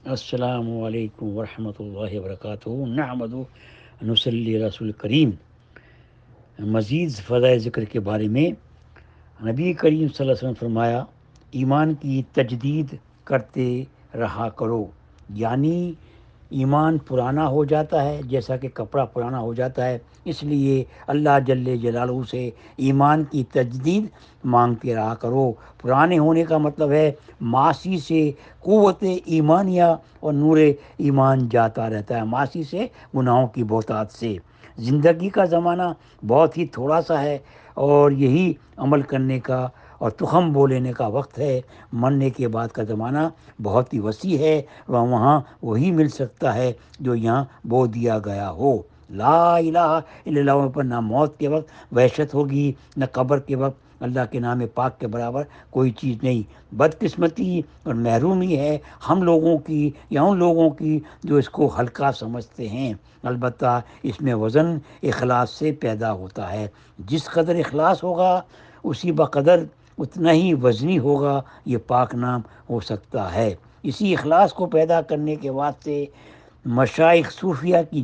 السلام علیکم ورحمۃ اللہ وبرکاتہ۔ نحمد نصلی رسول کریم۔ مزید فضائے ذکر کے بارے میں نبی کریم صلی اللہ علیہ وسلم فرمایا، ایمان کی تجدید کرتے رہا کرو، یعنی ایمان پرانا ہو جاتا ہے جیسا کہ کپڑا پرانا ہو جاتا ہے، اس لیے اللہ جل جلالہ سے ایمان کی تجدید مانگتے رہا کرو۔ پرانے ہونے کا مطلب ہے معاصی سے قوت ایمانیہ اور نور ایمان جاتا رہتا ہے، معاصی سے گناہوں کی بہتات سے۔ زندگی کا زمانہ بہت ہی تھوڑا سا ہے اور یہی عمل کرنے کا اور تخم بو لینے کا وقت ہے۔ مرنے کے بعد کا زمانہ بہت ہی وسیع ہے، وہاں وہی مل سکتا ہے جو یہاں بو دیا گیا ہو۔ لا الہ الا اللہ پر نہ موت کے وقت وحشت ہوگی، نہ قبر کے وقت اللہ کے نام پاک کے برابر کوئی چیز نہیں۔ بدقسمتی اور محرومی ہے ہم لوگوں کی یا ان لوگوں کی جو اس کو ہلکا سمجھتے ہیں۔ البتہ اس میں وزن اخلاص سے پیدا ہوتا ہے، جس قدر اخلاص ہوگا اسی بقدر اتنا ہی وزنی ہوگا یہ پاک نام ہو سکتا ہے۔ اسی اخلاص کو پیدا کرنے کے واسطے مشائخ صوفیہ کی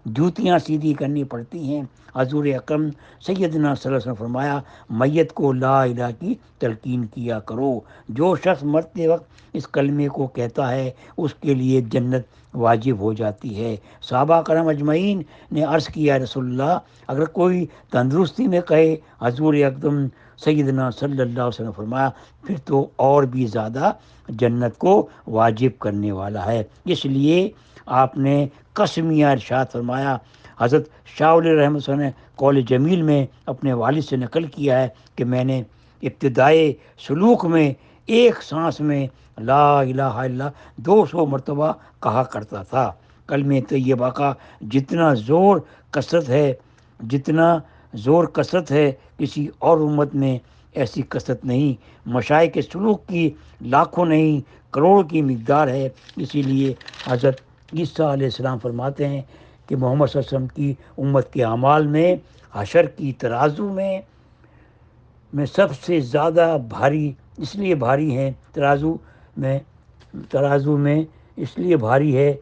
جوتیاں سیدھی کرنی پڑتی ہیں۔ حضور اکرم سیدنا صلی اللہ علیہ وسلم فرمایا، میت کو لا الہ کی تلقین کیا کرو۔ جو شخص مرتے وقت اس کلمے کو کہتا ہے اس کے لیے جنت واجب ہو جاتی ہے۔ صحابہ کرام اجمعین نے عرض کیا، رسول اللہ اگر کوئی تندرستی میں کہے، حضور اکرم سیدنا صلی اللہ علیہ وسلم فرمایا پھر تو اور بھی زیادہ جنت کو واجب کرنے والا ہے۔ اس لیے آپ نے قسمیہ ارشاد فرمایا۔ حضرت شاہ ولی رحمۃ اللہ نے قول جمیل میں اپنے والد سے نقل کیا ہے کہ میں نے ابتدائے سلوک میں ایک سانس میں لا الہ الا اللہ 200 مرتبہ کہا کرتا تھا۔ کلمہ طیبہ کا جتنا زور کثرت ہے کسی اور امت میں ایسی کثرت نہیں۔ مشائخ کے سلوک کی لاکھوں نہیں کروڑ کی مقدار ہے۔ اسی لیے حضرت عیسیٰ علیہ السلام فرماتے ہیں کہ محمد صلی اللہ علیہ وسلم کی امت کے اعمال میں حشر کی ترازو میں سب سے زیادہ بھاری اس لیے بھاری ہیں، ترازو میں اس لیے بھاری ہے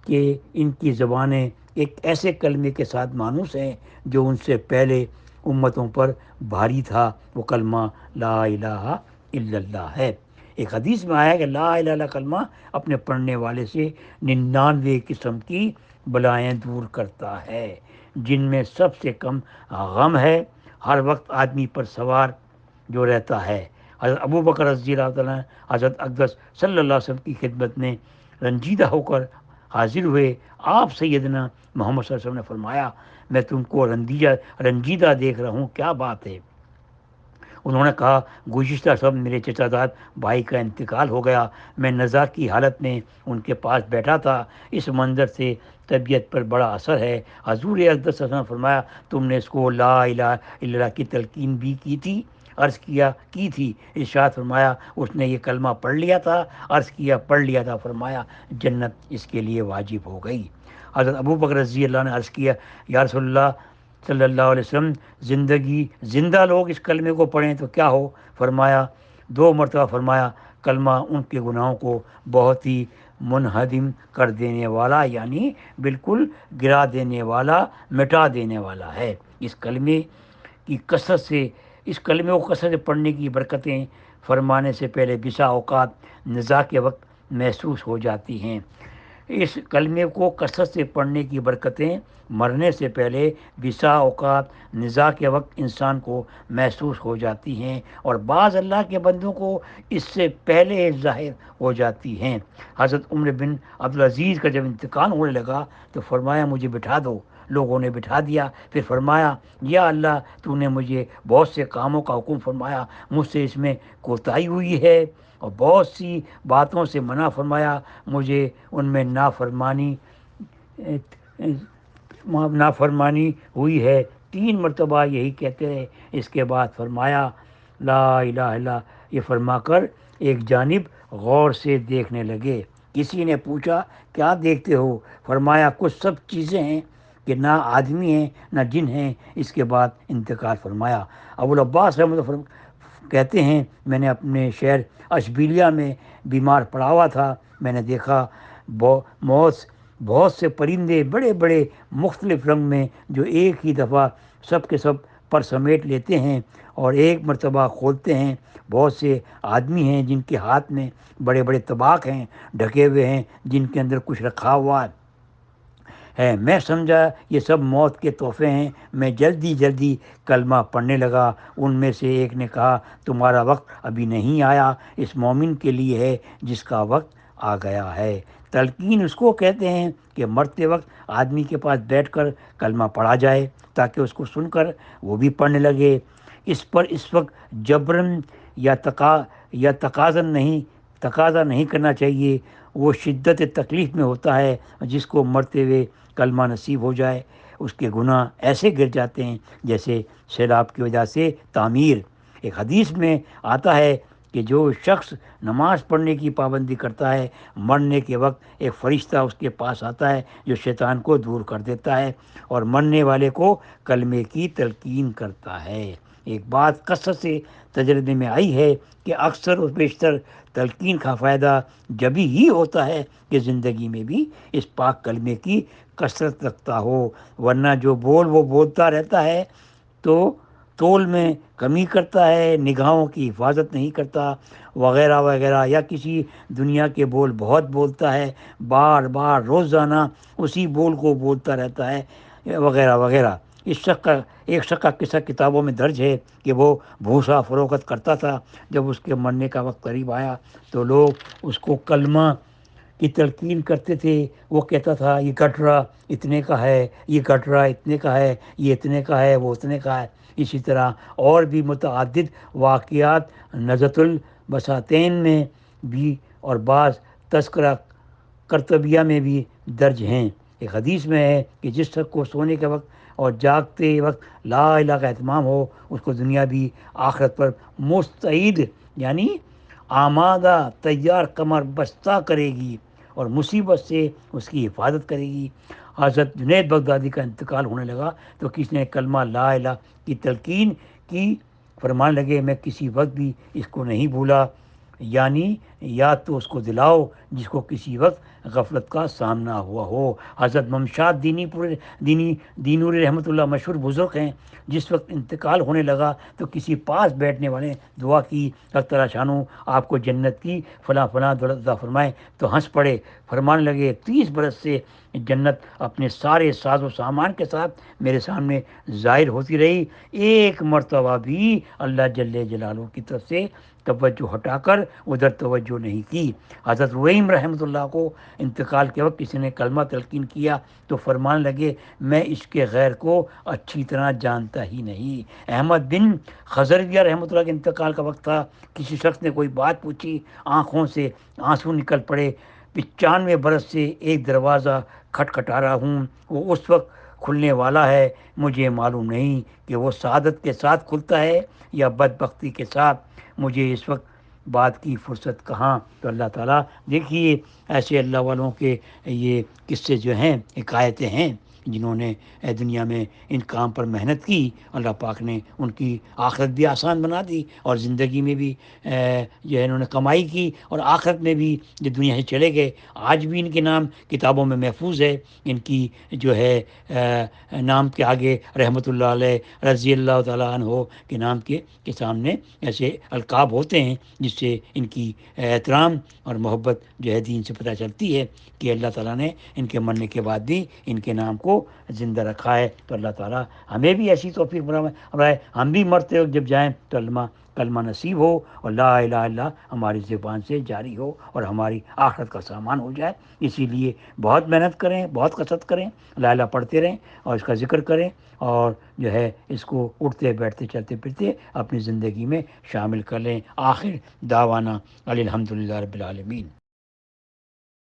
کہ ان کی زبانیں ایک ایسے کلمے کے ساتھ مانوس ہیں جو ان سے پہلے امتوں پر بھاری تھا، وہ کلمہ لا الہ الا اللہ ہے۔ ایک حدیث میں آیا کہ لا الہ الا اللہ کلمہ اپنے پڑھنے والے سے 99 قسم کی بلائیں دور کرتا ہے، جن میں سب سے کم غم ہے، ہر وقت آدمی پر سوار جو رہتا ہے۔ حضرت ابو بکر رضی اللہ تعالیٰ حضرت اقدس صلی اللہ علیہ وسلم کی خدمت میں رنجیدہ ہو کر حاضر ہوئے۔ آپ سیدنا محمد صلی اللہ علیہ وسلم نے فرمایا، میں تم کو رنجیدہ دیکھ رہا ہوں، کیا بات ہے؟ انہوں نے کہا، گزشتہ سب میرے چچا زاد بھائی کا انتقال ہو گیا، میں نزا کی حالت میں ان کے پاس بیٹھا تھا، اس منظر سے طبیعت پر بڑا اثر ہے۔ حضور اقدس صلی اللہ علیہ وسلم نے فرمایا، تم نے اس کو لا الہ الا اللہ کی تلقین بھی کی تھی؟ عرض کیا کی تھی۔ ارشاد فرمایا، اس نے یہ کلمہ پڑھ لیا تھا؟ عرض کیا پڑھ لیا تھا۔ فرمایا جنت اس کے لیے واجب ہو گئی۔ حضرت ابو بکر رضی اللہ نے عرض کیا، یا رسول اللہ صلی اللہ علیہ وسلم، زندہ لوگ اس کلمے کو پڑھیں تو کیا ہو؟ فرمایا 2 مرتبہ فرمایا، کلمہ ان کے گناہوں کو بہت ہی منہدم کر دینے والا، یعنی بالکل گرا دینے والا، مٹا دینے والا ہے۔ اس کلمے کو کثرت سے پڑھنے کی برکتیں فرمانے سے پہلے بسا اوقات نزا کے وقت محسوس ہو جاتی ہیں۔ اس کلمے کو کثرت سے پڑھنے کی برکتیں مرنے سے پہلے بسا اوقات نزا کے وقت انسان کو محسوس ہو جاتی ہیں، اور بعض اللہ کے بندوں کو اس سے پہلے ظاہر ہو جاتی ہیں۔ حضرت عمر بن عبدالعزیز کا جب انتقال ہونے لگا تو فرمایا مجھے بٹھا دو۔ لوگوں نے بٹھا دیا، پھر فرمایا، یا اللہ تو نے مجھے بہت سے کاموں کا حکم فرمایا، مجھ سے اس میں کوتاہی ہوئی ہے، اور بہت سی باتوں سے منع فرمایا، مجھے ان میں نافرمانی ہوئی ہے۔ 3 مرتبہ یہی کہتے رہے۔ اس کے بعد فرمایا لا الہ الا، یہ فرما کر ایک جانب غور سے دیکھنے لگے۔ کسی نے پوچھا کیا دیکھتے ہو؟ فرمایا کچھ سب چیزیں ہیں کہ نہ آدمی ہیں نہ جن ہیں۔ اس کے بعد انتقال فرمایا۔ ابوالعباس رحمۃ اللہ کہتے ہیں، میں نے اپنے شہر اشبیلیہ میں بیمار پڑا ہوا تھا، میں نے دیکھا موت بہت سے پرندے بڑے بڑے مختلف رنگ میں جو ایک ہی دفعہ سب کے سب پر سمیٹ لیتے ہیں اور ایک مرتبہ کھولتے ہیں. بہت سے آدمی ہیں جن کے ہاتھ میں بڑے بڑے طباق ہیں ڈھکے ہوئے ہیں جن کے اندر کچھ رکھا ہوا ہے. میں سمجھا یہ سب موت کے تحفے ہیں. میں جلدی جلدی کلمہ پڑھنے لگا. ان میں سے ایک نے کہا تمہارا وقت ابھی نہیں آیا، اس مومن کے لیے ہے جس کا وقت آ گیا ہے. تلقین اس کو کہتے ہیں کہ مرتے وقت آدمی کے پاس بیٹھ کر کلمہ پڑھا جائے تاکہ اس کو سن کر وہ بھی پڑھنے لگے. اس پر اس وقت جبرن یا تقاضا نہیں کرنا چاہیے. وہ شدت تکلیف میں ہوتا ہے. جس کو مرتے ہوئے کلمہ نصیب ہو جائے اس کے گناہ ایسے گر جاتے ہیں جیسے سیلاب کی وجہ سے تعمیر. ایک حدیث میں آتا ہے کہ جو شخص نماز پڑھنے کی پابندی کرتا ہے مرنے کے وقت ایک فرشتہ اس کے پاس آتا ہے جو شیطان کو دور کر دیتا ہے اور مرنے والے کو کلمے کی تلقین کرتا ہے. ایک بات کثرت سے تجربے میں آئی ہے کہ اکثر و بیشتر تلقین کا فائدہ جبھی ہی ہوتا ہے کہ زندگی میں بھی اس پاک کلمے کی کثرت رکھتا ہو، ورنہ جو وہ بولتا رہتا ہے تو طول میں کمی کرتا ہے، نگاہوں کی حفاظت نہیں کرتا وغیرہ وغیرہ، یا کسی دنیا کے بول بہت بولتا ہے، بار بار روزانہ اسی بول کو بولتا رہتا ہے وغیرہ وغیرہ. ایک شخص کا قصہ کتابوں میں درج ہے کہ وہ بھوسا فروخت کرتا تھا. جب اس کے مرنے کا وقت قریب آیا تو لوگ اس کو کلمہ کی تلقین کرتے تھے. وہ کہتا تھا یہ گٹرا اتنے کا ہے، یہ گٹرا اتنے کا ہے، یہ اتنے کا ہے، وہ اتنے کا ہے. اسی طرح اور بھی متعدد واقعات نزلۃ البساتین میں بھی اور بعض تذکرہ کرتبیہ میں بھی درج ہیں. ایک حدیث میں ہے کہ جس شخص کو سونے کے وقت اور جاگتے وقت لا الہ کا اہتمام ہو اس کو دنیا بھی آخرت پر مستعد یعنی آمادہ تیار کمر بستہ کرے گی اور مصیبت سے اس کی حفاظت کرے گی. حضرت جنید بغدادی کا انتقال ہونے لگا تو کسی نے کلمہ لا الہ کی تلقین کی. فرمان لگے میں کسی وقت بھی اس کو نہیں بھولا، یعنی یا تو اس کو دلاؤ جس کو کسی وقت غفلت کا سامنا ہوا ہو. حضرت ممشاد دینوری رحمۃ اللہ مشہور بزرگ ہیں. جس وقت انتقال ہونے لگا تو کسی پاس بیٹھنے والے دعا کی اللہ تعالیٰ شانو آپ کو جنت کی فلاں فلاں دولت عطا فرمائے تو ہنس پڑے. فرمان لگے 30 برس سے جنت اپنے سارے ساز و سامان کے ساتھ میرے سامنے ظاہر ہوتی رہی، ایک مرتبہ بھی اللہ جل جلالہ کی طرف سے توجہ ہٹا کر ادھر توجہ نہیں کی. حضرت رویم رحمۃ اللہ کو انتقال کے وقت کسی نے کلمہ تلقین کیا تو فرمان لگے میں اس کے غیر کو اچھی طرح جانتا ہی نہیں. احمد بن خزرویہ رحمۃ اللہ کے انتقال کا وقت تھا. کسی شخص نے کوئی بات پوچھی، آنکھوں سے آنسو نکل پڑے. 95 برس سے ایک دروازہ کھٹکھٹا رہا ہوں، وہ اس وقت کھلنے والا ہے، مجھے معلوم نہیں کہ وہ سعادت کے ساتھ کھلتا ہے یا بدبختی کے ساتھ. مجھے اس وقت بات کی فرصت کہاں. تو اللہ تعالیٰ دیکھیے ایسے اللہ والوں کے یہ قصے جو ہیں حکایتیں ہیں جنہوں نے دنیا میں ان کام پر محنت کی، اللہ پاک نے ان کی آخرت بھی آسان بنا دی اور زندگی میں بھی جو ہے انہوں نے کمائی کی اور آخرت میں بھی جو دنیا سے چلے گئے. آج بھی ان کے نام کتابوں میں محفوظ ہے. ان کی جو ہے نام کے آگے رحمۃ اللہ علیہ رضی اللہ تعالیٰ عنہ کے نام کے سامنے ایسے القاب ہوتے ہیں جس سے ان کی احترام اور محبت جو ہے دین سے پتہ چلتی ہے کہ اللہ تعالیٰ نے ان کے مرنے کے بعد بھی ان کے نام کو زندہ رکھا ہے. تو اللہ تعالیٰ ہمیں بھی ایسی توفیق فرمائے ہم بھی مرتے وقت جب جائیں تو کلمہ نصیب ہو اور لا الہ الا اللہ ہماری زبان سے جاری ہو اور ہماری آخرت کا سامان ہو جائے. اسی لیے بہت محنت کریں، بہت کثرت کریں، لا الہ پڑھتے رہیں اور اس کا ذکر کریں اور جو ہے اس کو اٹھتے بیٹھتے چلتے پھرتے اپنی زندگی میں شامل کر لیں. آخر دعوانا الحمدللہ رب العالمین.